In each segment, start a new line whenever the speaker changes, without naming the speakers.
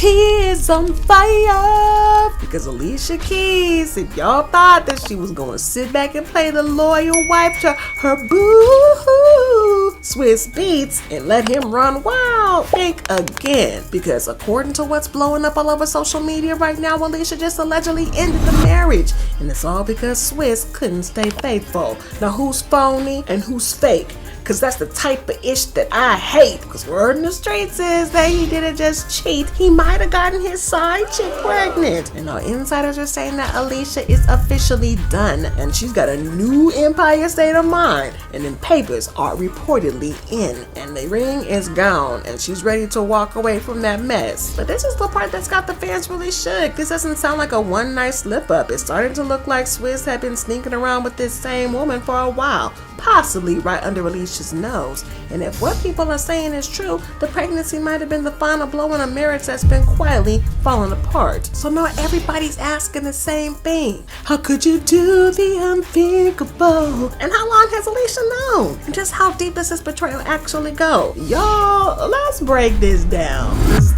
tears on fire. Because Alicia Keys, if y'all thought that she was gonna sit back and play the loyal wife to her boo-hoo Swizz Beatz and let him run wild, think again. Because according to what's blowing up all over social media right now, Alicia just allegedly ended the marriage. And it's all because Swizz couldn't stay faithful. Now who's phony and who's fake? Because that's the type of ish that I hate. Because word in the streets is that he didn't just cheat. He might have gotten his side chick pregnant. And now insiders are saying that Alicia is officially done. And she's got a new Empire State of Mind. And then papers are reportedly in. And the ring is gone. And she's ready to walk away from that mess. But this is the part that's got the fans really shook. This doesn't sound like a one night slip up. It's starting to look like Swizz had been sneaking around with this same woman for a while. Possibly right under Alicia's nose. And if what people are saying is true, the pregnancy might have been the final blow in a marriage that's been quietly falling apart. So now everybody's asking the same thing. How could you do the unthinkable? And how long has Alicia known? And just how deep does this betrayal actually go? Y'all, let's break this down.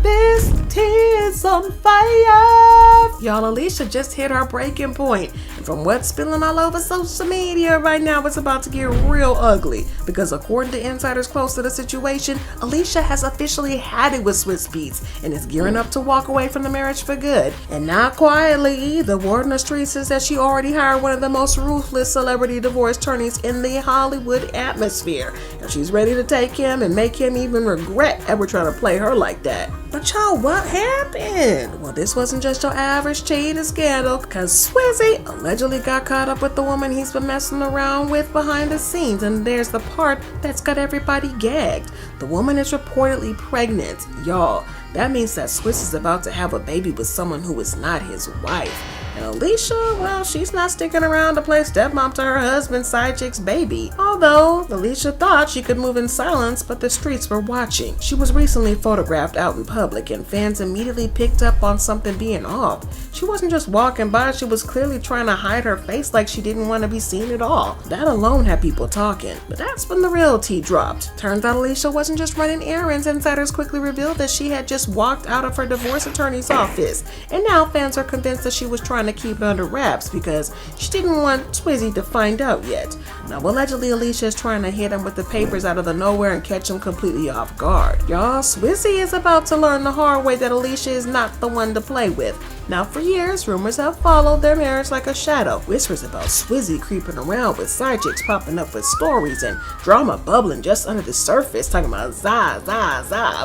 This tears on fire. Y'all, Alicia just hit her breaking point. And from what's spilling all over social media right now, it's about to get real ugly. Because according to insiders close to the situation, Alicia has officially had it with Swizz Beatz and is gearing up to walk away from the marriage for good. And not quietly, the word in the streets is that she already hired one of the most ruthless celebrity divorce attorneys in the Hollywood atmosphere. And she's ready to take him and make him even regret ever trying to play her like that. But y'all, what happened? Well, this wasn't just your average cheating scandal, because Swizzy allegedly got caught up with the woman he's been messing around with behind the scenes, and there's the part that's got everybody gagged. The woman is reportedly pregnant. Y'all, that means that Swizz is about to have a baby with someone who is not his wife. And Alicia, well, she's not sticking around to play stepmom to her husband's side chick's baby. Although, Alicia thought she could move in silence, but the streets were watching. She was recently photographed out in public, and fans immediately picked up on something being off. She wasn't just walking by, she was clearly trying to hide her face like she didn't want to be seen at all. That alone had people talking. But that's when the real tea dropped. Turns out Alicia wasn't just running errands. Insiders quickly revealed that she had just walked out of her divorce attorney's office. And now fans are convinced that she was trying to keep it under wraps because she didn't want Swizzy to find out yet. Now allegedly Alicia is trying to hit him with the papers out of the nowhere and catch him completely off guard. Y'all, Swizzy is about to learn the hard way that Alicia is not the one to play with. Now for years, rumors have followed their marriage like a shadow. Whispers about Swizzy creeping around with side chicks popping up with stories and drama bubbling just under the surface, talking about za.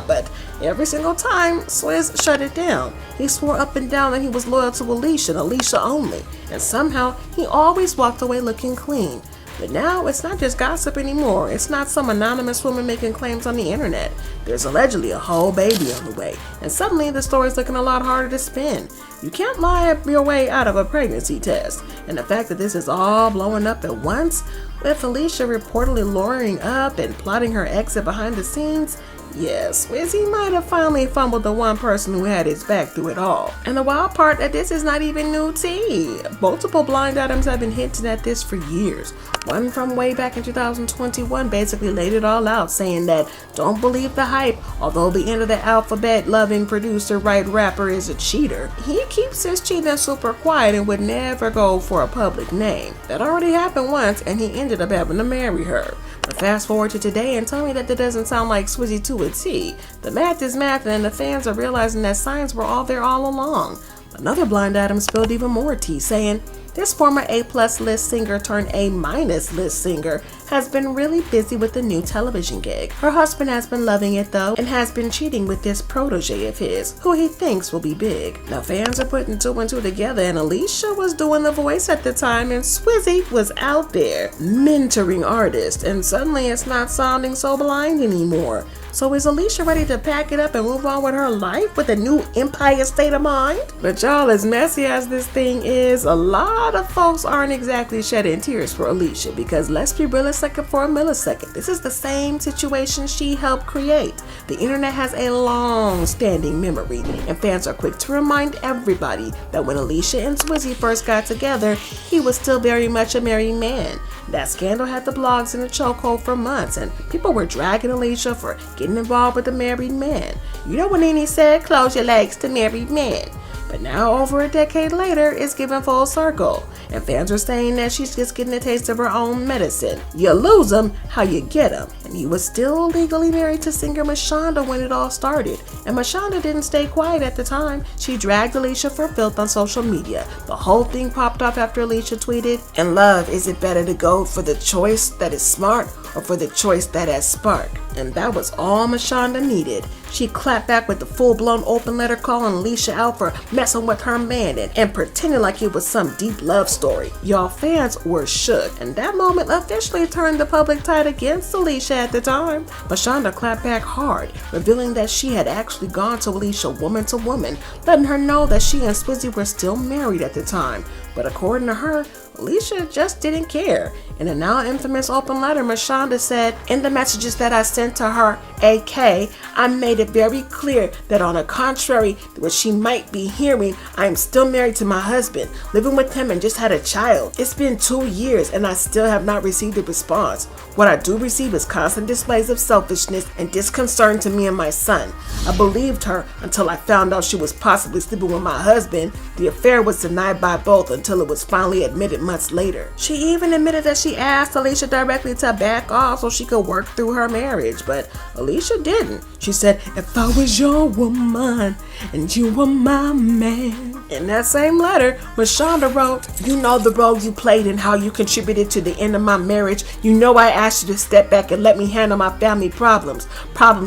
But every single time, Swizz shut it down. He swore up and down that he was loyal to Alicia and Alicia only. And somehow, he always walked away looking clean. But now, it's not just gossip anymore. It's not some anonymous woman making claims on the internet. There's allegedly a whole baby on the way. And suddenly, the story's looking a lot harder to spin. You can't lie your way out of a pregnancy test. And the fact that this is all blowing up at once, with Alicia reportedly luring up and plotting her exit behind the scenes, yes, Swizzy might have finally fumbled the one person who had his back through it all. And the wild part that this is not even new tea. Multiple blind items have been hinting at this for years. One from way back in 2021 basically laid it all out, saying that don't believe the hype, although the end of the alphabet loving producer, right rapper is a cheater. He keeps his cheating super quiet and would never go for a public name. That already happened once and he ended up having to marry her. But fast forward to today and tell me that doesn't sound like Swizzy to a T. The math is math and the fans are realizing that signs were all there all along. Another blind item spilled even more tea, saying, this former A+ list singer turned A- list singer has been really busy with the new television gig. Her husband has been loving it though, and has been cheating with this protege of his, who he thinks will be big. Now fans are putting two and two together, and Alicia was doing the voice at the time, and Swizzy was out there mentoring artists, and suddenly it's not sounding so blind anymore. So is Alicia ready to pack it up and move on with her life with a new Empire State of Mind? But y'all, as messy as this thing is, a lot lot of folks aren't exactly shedding tears for Alicia because let's be realistic for a millisecond. This is the same situation she helped create. The internet has a long-standing memory, and fans are quick to remind everybody that when Alicia and Swizzy first got together, he was still very much a married man. That scandal had the blogs in a chokehold for months, and people were dragging Alicia for getting involved with a married man. You know when Nene said, "Close your legs to married men." But now, over a decade later, it's given full circle, and fans are saying that she's just getting a taste of her own medicine. You lose them, how you get them. And he was still legally married to singer Mashonda when it all started. And Mashonda didn't stay quiet at the time. She dragged Alicia for filth on social media. The whole thing popped off after Alicia tweeted, "In love, is it better to go for the choice that is smart or for the choice that has spark?" And that was all Mashonda needed. She clapped back with the full-blown open letter calling Alicia out for messing with her man and pretending like it was some deep love story. Y'all fans were shook, and that moment officially turned the public tide against Alicia at the time. Mashonda clapped back hard, revealing that she had actually gone to Alicia woman to woman, letting her know that she and Swizzy were still married at the time. But according to her, Alicia just didn't care. In a now infamous open letter, Mashonda said, "In the messages that I sent to her, AK, I made it very clear that on the contrary to what she might be hearing, I am still married to my husband, living with him and just had a child. It's been 2 years and I still have not received a response. What I do receive is constant displays of selfishness and disconcern to me and my son. I believed her until I found out she was possibly sleeping with my husband. The affair was denied by both until it was finally admitted months later." She even admitted that she asked Alicia directly to back off so she could work through her marriage, but Alicia didn't. She said, "If I was your woman and you were my man." In that same letter, Mashonda wrote, "You know the role you played and how you contributed to the end of my marriage. You know I asked you to step back and let me handle my family problems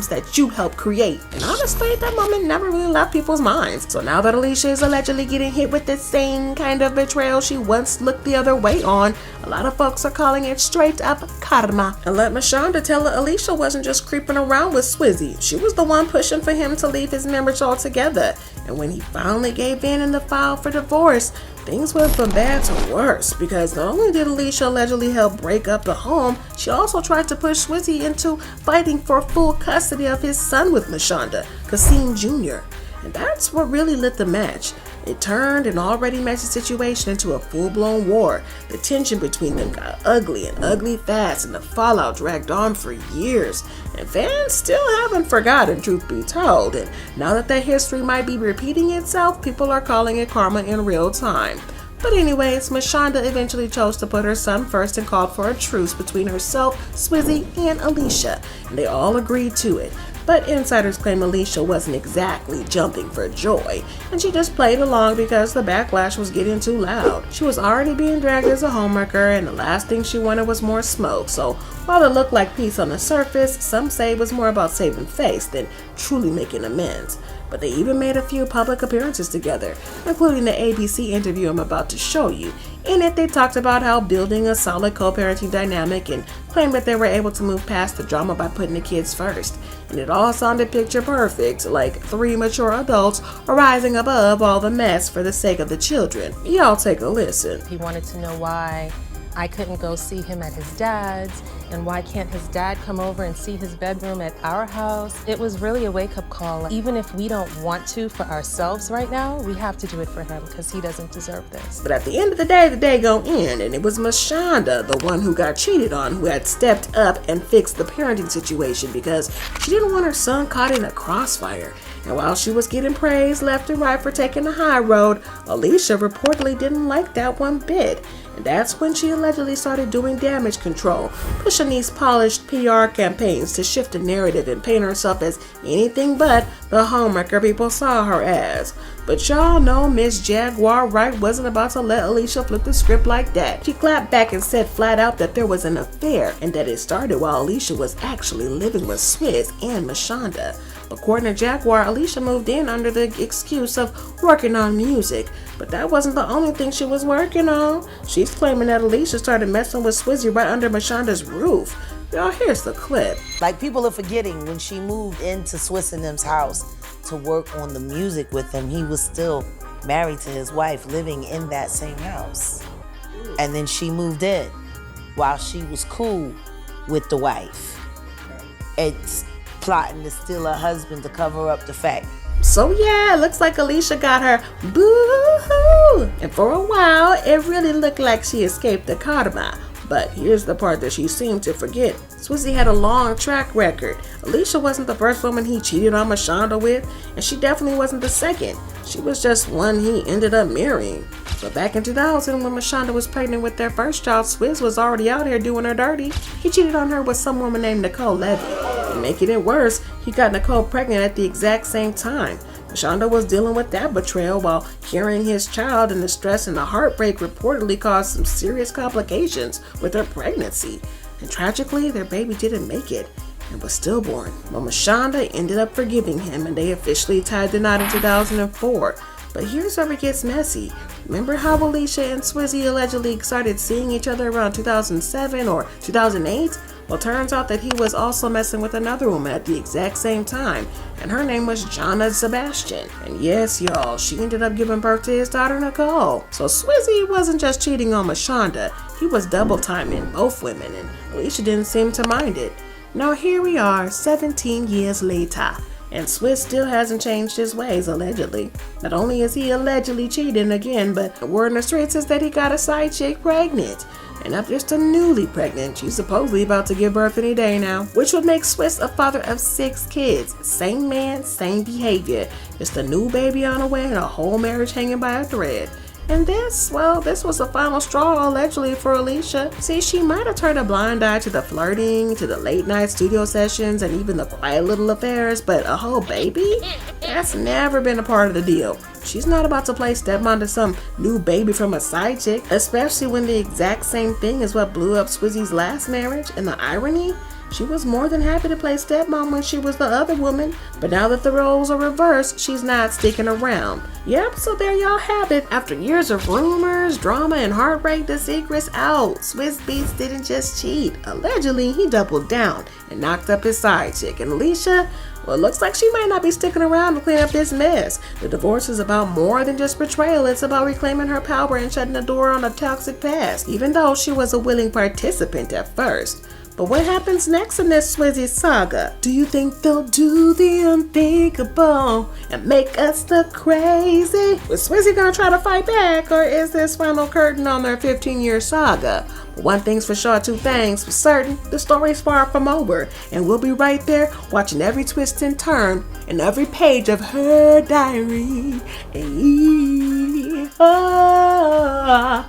that you helped create." And honestly, that moment never really left people's minds. So now that Alicia is allegedly getting hit with the same kind of betrayal she once looked the other way on, a lot of folks are calling it straight up karma. And let Mashonda tell her Alicia wasn't just creeping around with Swizzy. She was the one pushing for him to leave his marriage altogether. And when he finally gave in the file for divorce, things went from bad to worse because not only did Alicia allegedly help break up the home, she also tried to push Swizzy into fighting for full custody of his son with Mashonda, Kasim Jr. And that's what really lit the match. It turned an already messy situation into a full-blown war. The tension between them got ugly and ugly fast, and the fallout dragged on for years. And fans still haven't forgotten, truth be told. And now that that history might be repeating itself, people are calling it karma in real time. But anyways, Mashonda eventually chose to put her son first and called for a truce between herself, Swizzy, and Alicia. And they all agreed to it. But insiders claim Alicia wasn't exactly jumping for joy, and she just played along because the backlash was getting too loud. She was already being dragged as a homewrecker, and the last thing she wanted was more smoke. So while it looked like peace on the surface, some say it was more about saving face than truly making amends. But they even made a few public appearances together, including the ABC interview I'm about to show you. In it, they talked about how building a solid co-parenting dynamic and claimed that they were able to move past the drama by putting the kids first. And it all sounded picture perfect, like 3 mature adults are rising above all the mess for the sake of the children. Y'all take a listen.
He wanted to know why I couldn't go see him at his dad's, and why can't his dad come over and see his bedroom at our house? It was really a wake-up call. Even if we don't want to for ourselves right now, we have to do it for him because he doesn't deserve this.
But at the end of the day gon' end, and it was Mashonda, the one who got cheated on, who had stepped up and fixed the parenting situation because she didn't want her son caught in a crossfire. And while she was getting praised left and right for taking the high road, Alicia reportedly didn't like that one bit. And that's when she allegedly started doing damage control, pushing these polished PR campaigns to shift the narrative and paint herself as anything but the homewrecker people saw her as. But y'all know Miss Jaguar Wright wasn't about to let Alicia flip the script like that. She clapped back and said flat out that there was an affair and that it started while Alicia was actually living with Swizz and Mashonda. According to Jaguar, Alicia moved in under the excuse of working on music, but that wasn't the only thing she was working on. She's claiming that Alicia started messing with Swizzy right under Mashonda's roof. Y'all, here's the clip.
Like, people are forgetting when she moved into Swizz and them's house to work on the music with him, he was still married to his wife, living in that same house. And then she moved in while she was cool with the wife. It's plotting to steal her husband to cover up the fact.
So yeah, it looks like Alicia got her boo-hoo. And for a while, it really looked like she escaped the karma. But here's the part that she seemed to forget. Swizzy had a long track record. Alicia wasn't the first woman he cheated on Mashonda with, and she definitely wasn't the second. She was just one he ended up marrying. But back in 2000, when Mashonda was pregnant with their first child, Swizz was already out here doing her dirty. He cheated on her with some woman named Nicole Levy. And making it worse, he got Nicole pregnant at the exact same time. Mashonda was dealing with that betrayal while carrying his child, and the stress and the heartbreak reportedly caused some serious complications with her pregnancy. And tragically, their baby didn't make it and was stillborn. But Mashonda ended up forgiving him, and they officially tied the knot in 2004. But here's where it gets messy. Remember how Alicia and Swizzy allegedly started seeing each other around 2007 or 2008? Well, turns out that he was also messing with another woman at the exact same time, and her name was Jonna Sebastian. And yes, y'all, she ended up giving birth to his daughter Nicole. So Swizzy wasn't just cheating on Mashonda, he was double timing both women, and Alicia didn't seem to mind it. Now here we are, 17 years later, and Swizz still hasn't changed his ways, allegedly. Not only is he allegedly cheating again, but the word in the streets is that he got a side chick pregnant. And not just a newly pregnant, she's supposedly about to give birth any day now, which would make Swizz a father of 6 kids. Same man, same behavior. Just a new baby on the way and a whole marriage hanging by a thread. And this was the final straw, allegedly, for Alicia. See, she might have turned a blind eye to the flirting, to the late night studio sessions, and even the quiet little affairs, but a whole baby? That's never been a part of the deal. She's not about to play stepmom to some new baby from a side chick, especially when the exact same thing is what blew up Swizzy's last marriage. And the irony? She was more than happy to play stepmom when she was the other woman, but now that the roles are reversed, she's not sticking around. Yep, so there y'all have it. After years of rumors, drama, and heartbreak, the secret's out. Swizz Beatz didn't just cheat. Allegedly, he doubled down and knocked up his side chick. And Alicia, well, it looks like she might not be sticking around to clean up this mess. The divorce is about more than just betrayal. It's about reclaiming her power and shutting the door on a toxic past, even though she was a willing participant at first. But what happens next in this Swizzy saga? Do you think they'll do the unthinkable and make us look crazy? Was Swizzy gonna try to fight back, or is this final curtain on their 15-year saga? But one thing's for sure, two things for certain: the story's far from over, and we'll be right there watching every twist and turn in every page of her diary. Oh.